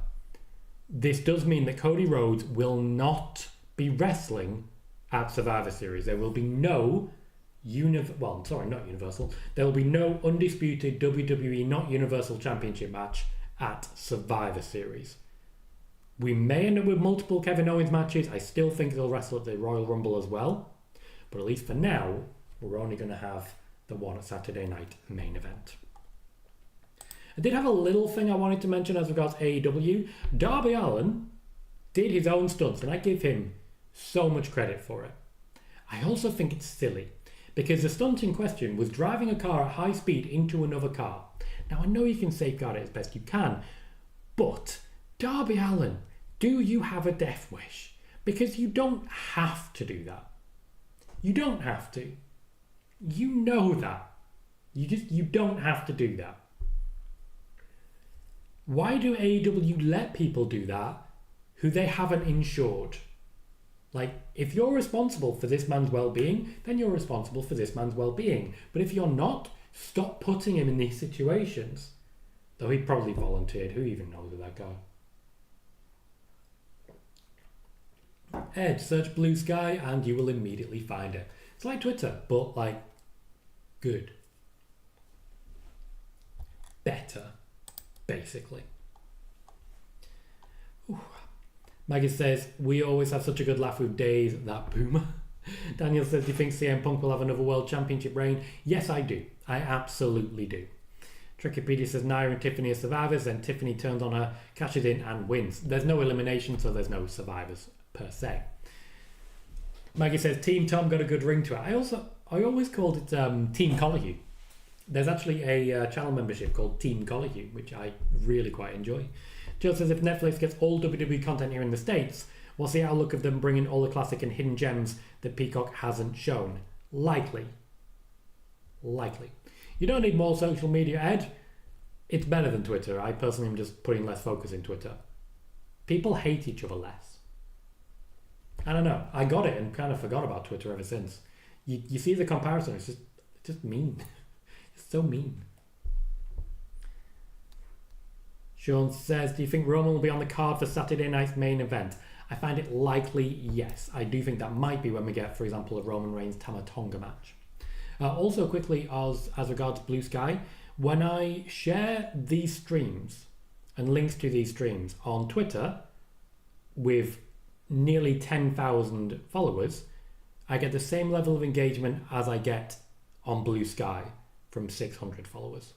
this does mean that Cody Rhodes will not be wrestling at Survivor Series. There will be no there will be no undisputed WWE not Universal Championship match at Survivor Series. We may end up with multiple Kevin Owens matches. I still think they'll wrestle at the Royal Rumble as well. But at least for now, we're only going to have the one at Saturday night main event. I did have a little thing I wanted to mention as regards AEW. Darby Allin did his own stunts, and I give him so much credit for it. I also think it's silly, because the stunt in question was driving a car at high speed into another car. Now, I know you can safeguard it as best you can, but Darby Allin, do you have a death wish? Because you don't have to do that. You don't have to. You know that. You don't have to do that. Why do AEW let people do that who they haven't insured? Like, if you're responsible for this man's well-being, then you're responsible for this man's well-being. But if you're not, stop putting him in these situations. Though he probably volunteered. Who even knows of that guy? Ed, search Blue Sky and you will immediately find it. It's like Twitter, but like good. Better, basically. Ooh. Maggie says, we always have such a good laugh with Days, that boomer. Daniel says, do you think CM Punk will have another World Championship reign? Yes, I do. I absolutely do. Trickipedia says, Nia and Tiffany are survivors, then Tiffany turns on her, cashes in and wins. There's no elimination, so there's no survivors per se. Maggie says, Team Tom got a good ring to it. I always called it Team Colohue. There's actually a channel membership called Team Colohue, which I really quite enjoy. Jill says, if Netflix gets all WWE content here in the States, what's the outlook of them bringing all the classic and hidden gems that Peacock hasn't shown? Likely. You don't need more social media, Ed. It's better than Twitter. I personally am just putting less focus in Twitter. People hate each other less. I don't know. I got it and kind of forgot about Twitter ever since. You see the comparison. It's just mean. It's so mean. Sean says, do you think Roman will be on the card for Saturday night's main event? I find it likely, yes. I do think that might be when we get, for example, a Roman Reigns Tama Tonga match. Also, quickly, as regards Blue Sky, when I share these streams and links to these streams on Twitter with nearly 10,000 followers, I get the same level of engagement as I get on Blue Sky from 600 followers.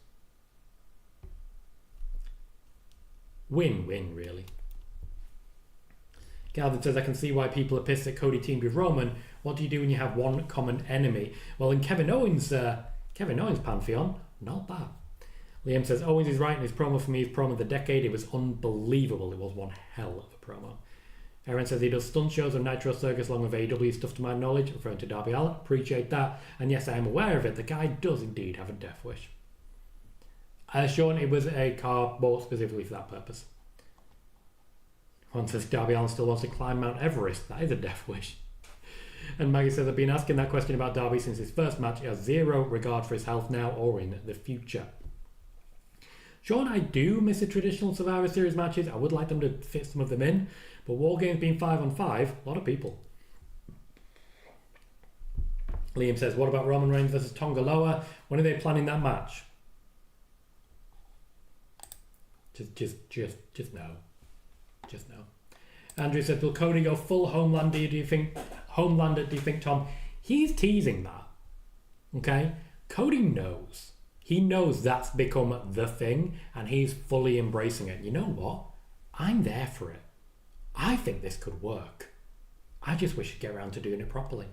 Win-win, really. Galvin says, I can see why people are pissed that Cody teamed with Roman. What do you do when you have one common enemy? Well, in Kevin Owens' pantheon, not bad. Liam says, Owens is right in his promo. For me, his promo of the decade, it was unbelievable. It was one hell of a promo. Aaron says he does stunt shows on Nitro Circus along with AEW stuff to my knowledge, referring to Darby Allin. Appreciate that. And yes, I am aware of it. The guy does indeed have a death wish. Sean, it was a car bought specifically for that purpose. One says Darby Allin still wants to climb Mount Everest. That is a death wish. And Maggie says, I've been asking that question about Darby since his first match. He has zero regard for his health now or in the future. Sean, I do miss the traditional Survivor Series matches. I would like them to fit some of them in. But Wargames being 5-on-5, a lot of people. Liam says, what about Roman Reigns versus Tonga Loa? When are they planning that match? Just no. Just no. Andrew says, will Cody go full Homelander? Do you think, Tom? He's teasing that. Okay? Cody knows. He knows that's become the thing and he's fully embracing it. You know what? I'm there for it. I think this could work. I just wish he'd get around to doing it properly.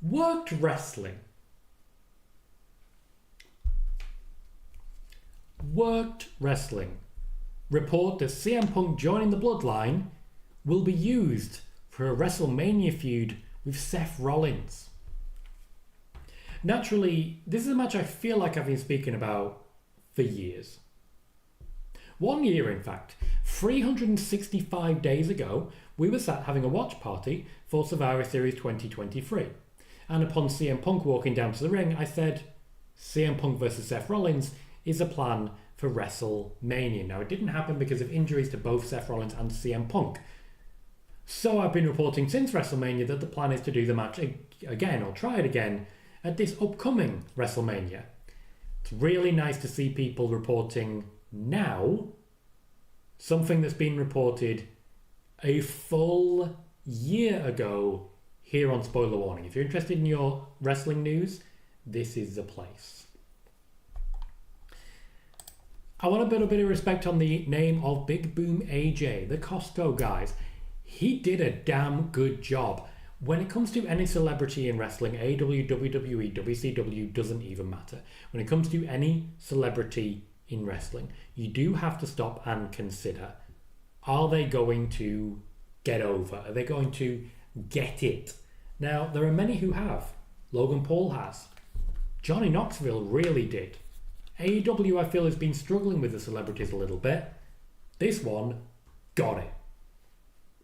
Worked Wrestling. Worked Wrestling report that CM Punk joining the Bloodline will be used for a WrestleMania feud with Seth Rollins. Naturally, this is a match I feel like I've been speaking about for years. 1 year, in fact. 365 days ago, we were sat having a watch party for Survivor Series 2023. And upon CM Punk walking down to the ring, I said, CM Punk versus Seth Rollins is a plan for WrestleMania. Now, it didn't happen because of injuries to both Seth Rollins and CM Punk. So I've been reporting since WrestleMania that the plan is to do the match again, or try it again, at this upcoming WrestleMania. It's really nice to see people reporting now something that's been reported a full year ago here on Spoiler Warning. If you're interested in your wrestling news, this is the place. I want to put a bit of respect on the name of Big Boom AJ, the Costco guys. He did a damn good job. When it comes to any celebrity in wrestling, AEW, WWE, WCW doesn't even matter. When it comes to any celebrity in wrestling, you do have to stop and consider, are they going to get over? Are they going to get it? Now, there are many who have. Logan Paul has. Johnny Knoxville really did. AEW, I feel, has been struggling with the celebrities a little bit. This one got it.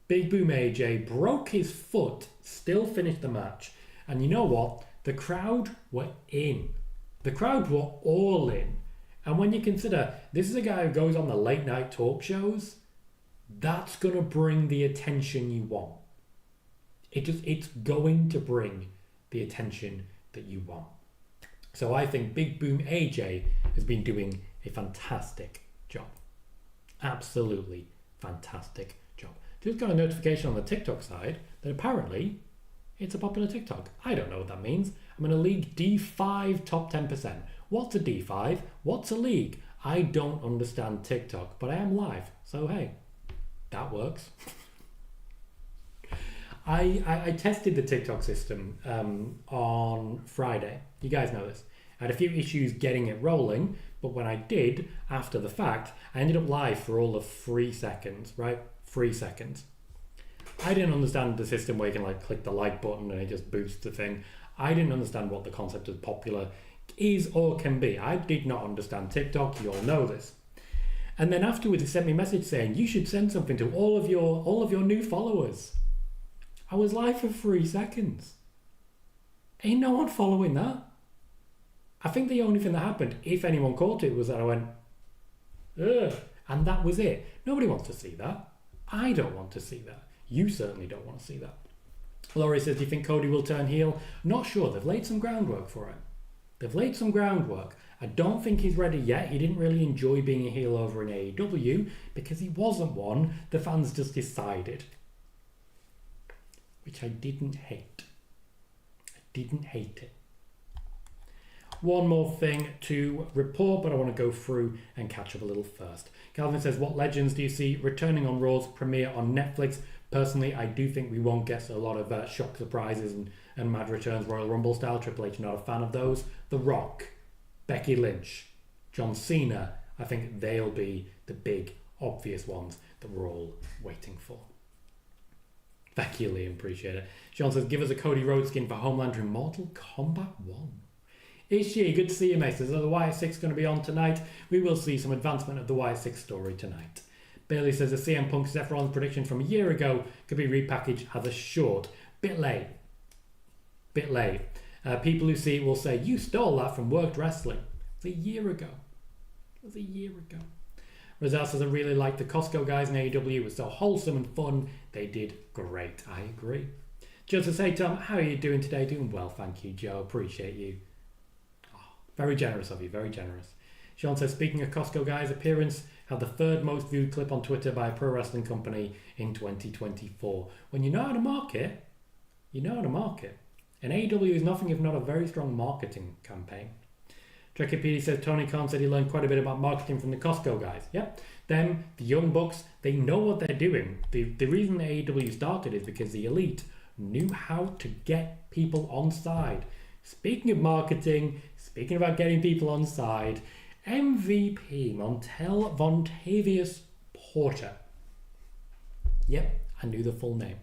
Big Boom AJ broke his foot, still finished the match. And you know what? The crowd were in. The crowd were all in. And when you consider, this is a guy who goes on the late night talk shows, that's going to bring the attention you want. It's going to bring the attention that you want. So I think Big Boom AJ has been doing a fantastic job. Absolutely fantastic job. Just got a notification on the TikTok side that apparently it's a popular TikTok. I don't know what that means. I'm in a league D5 top 10%. What's a D5? What's a league? I don't understand TikTok, but I am live. So hey, that works. I tested the TikTok system on Friday. You guys know this. I had a few issues getting it rolling, but when I did, after the fact, I ended up live for all of 3 seconds, right? 3 seconds. I didn't understand the system where you can like click the like button and it just boosts the thing. I didn't understand what the concept of popular is or can be. I did not understand TikTok. You all know this. And then afterwards, it sent me a message saying you should send something to all of your new followers. I was live for 3 seconds. Ain't no one following that. I think the only thing that happened, if anyone caught it, was that I went, ugh, and that was it. Nobody wants to see that. I don't want to see that. You certainly don't want to see that. Laurie says, do you think Cody will turn heel? Not sure. They've laid some groundwork for him. They've laid some groundwork. I don't think he's ready yet. He didn't really enjoy being a heel over in AEW because he wasn't one. The fans just decided. Which I didn't hate. I didn't hate it. One more thing to report, but I want to go through and catch up a little first. Calvin says, what legends do you see returning on Raw's premiere on Netflix? Personally, I do think we won't get a lot of shock surprises and mad returns Royal Rumble style. Triple H, not a fan of those. The Rock, Becky Lynch, John Cena, I think they'll be the big, obvious ones that we're all waiting for. Thank you, Liam. Appreciate it. Sean says, give us a Cody Rhodes skin for Homelander in Mortal Kombat 1. Is she? Good to see you, mate. Is the Wyatt 6 going to be on tonight? We will see some advancement of the Wyatt 6 story tonight. Bailey says the CM Punk Seth Rollins prediction from a year ago could be repackaged as a short. Bit late. People who see it will say, you stole that from Worked Wrestling. It was a year ago. Roselle says, I really liked the Costco guys in AEW. It was so wholesome and fun. They did great. I agree. Joseph, hey Tom, how are you doing today? Doing well, thank you, Joe. Appreciate you. Very generous of you, very generous. Sean says, speaking of Costco guys, appearance had the third most viewed clip on Twitter by a pro wrestling company in 2024. When you know how to market, you know how to market. And AEW is nothing if not a very strong marketing campaign. Trekkie PD says, Tony Khan said he learned quite a bit about marketing from the Costco guys. Yep, them, the Young Bucks, they know what they're doing. The reason AEW started is because the Elite knew how to get people on side. Speaking of marketing, speaking about getting people on side, MVP Montel Vontavious Porter. Yep, I knew the full name.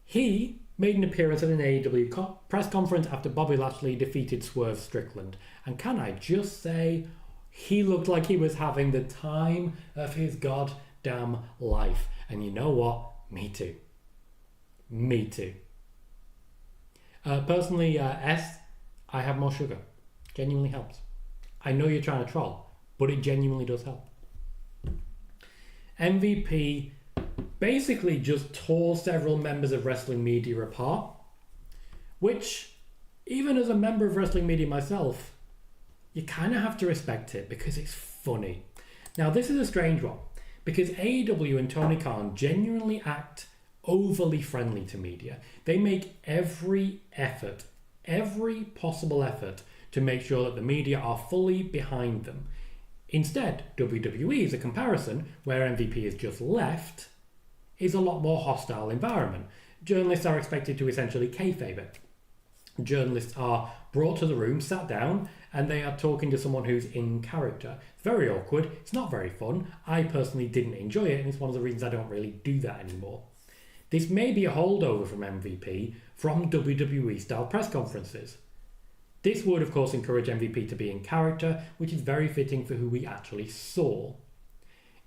He made an appearance at an AEW press conference after Bobby Lashley defeated Swerve Strickland. And can I just say, he looked like he was having the time of his goddamn life. And you know what? Me too. Personally, I have more sugar. Genuinely helps. I know you're trying to troll, but it genuinely does help. MVP basically just tore several members of wrestling media apart, which, even as a member of wrestling media myself, you kind of have to respect it because it's funny. Now, this is a strange one, because AEW and Tony Khan genuinely act overly friendly to media. They make every possible effort to make sure that the media are fully behind them. Instead, WWE, as a comparison, where MVP has just left, is a lot more hostile environment. Journalists are expected to essentially kayfabe it. Journalists are brought to the room, sat down, and they are talking to someone who's in character. It's very awkward. It's not very fun. I personally didn't enjoy it, and it's one of the reasons I don't really do that anymore. This may be a holdover from MVP from WWE-style press conferences. This would, of course, encourage MVP to be in character, which is very fitting for who we actually saw.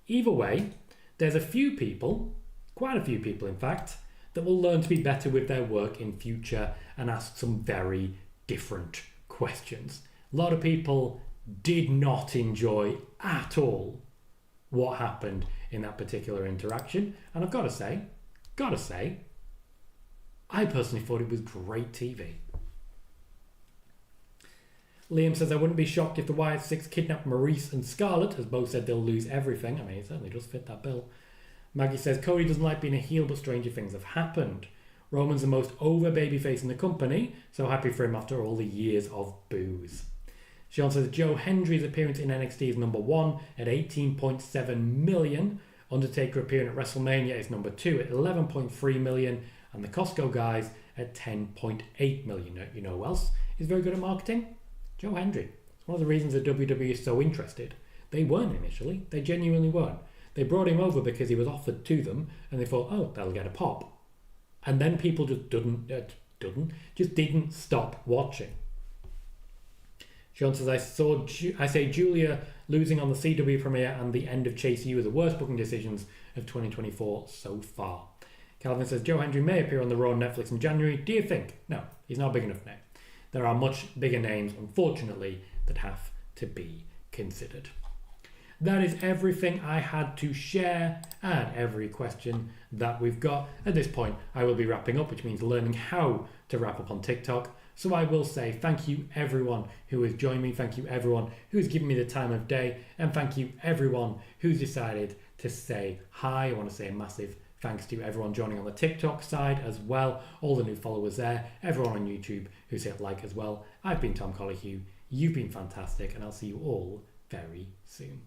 Either way, there's a few people, quite a few people in fact, that will learn to be better with their work in future and ask some very different questions. A lot of people did not enjoy at all what happened in that particular interaction, and I've got to say, I personally thought it was great TV. Liam says, I wouldn't be shocked if the Wyatt Six kidnapped Maurice and Scarlett, as both said they'll lose everything. I mean, it certainly does fit that bill. Maggie says, Cody doesn't like being a heel, but stranger things have happened. Roman's the most over babyface in the company, so happy for him after all the years of booze. Sean says, Joe Hendry's appearance in NXT is number 1 at 18.7 million. Undertaker appearing at WrestleMania is number 2 at 11.3 million. And the Costco guys at 10.8 million. You know who else is very good at marketing? Joe Hendry. It's one of the reasons that WWE is so interested. They weren't initially. They genuinely weren't. They brought him over because he was offered to them and they thought, oh, that'll get a pop. And then people just didn't stop watching. Sean says, I say Julia losing on the CW premiere and the end of Chase U are the worst booking decisions of 2024 so far. Calvin says, Joe Hendry may appear on the Raw on Netflix in January. Do you think? No, he's not a big enough name. There are much bigger names, unfortunately, that have to be considered. That is everything I had to share and every question that we've got. At this point, I will be wrapping up, which means learning how to wrap up on TikTok. So I will say thank you everyone who has joined me. Thank you everyone who's given me the time of day. And thank you everyone who's decided to say hi. I want to say a massive thanks to everyone joining on the TikTok side as well. All the new followers there. Everyone on YouTube who's hit like as well. I've been Tom Colohue. You've been fantastic. And I'll see you all very soon.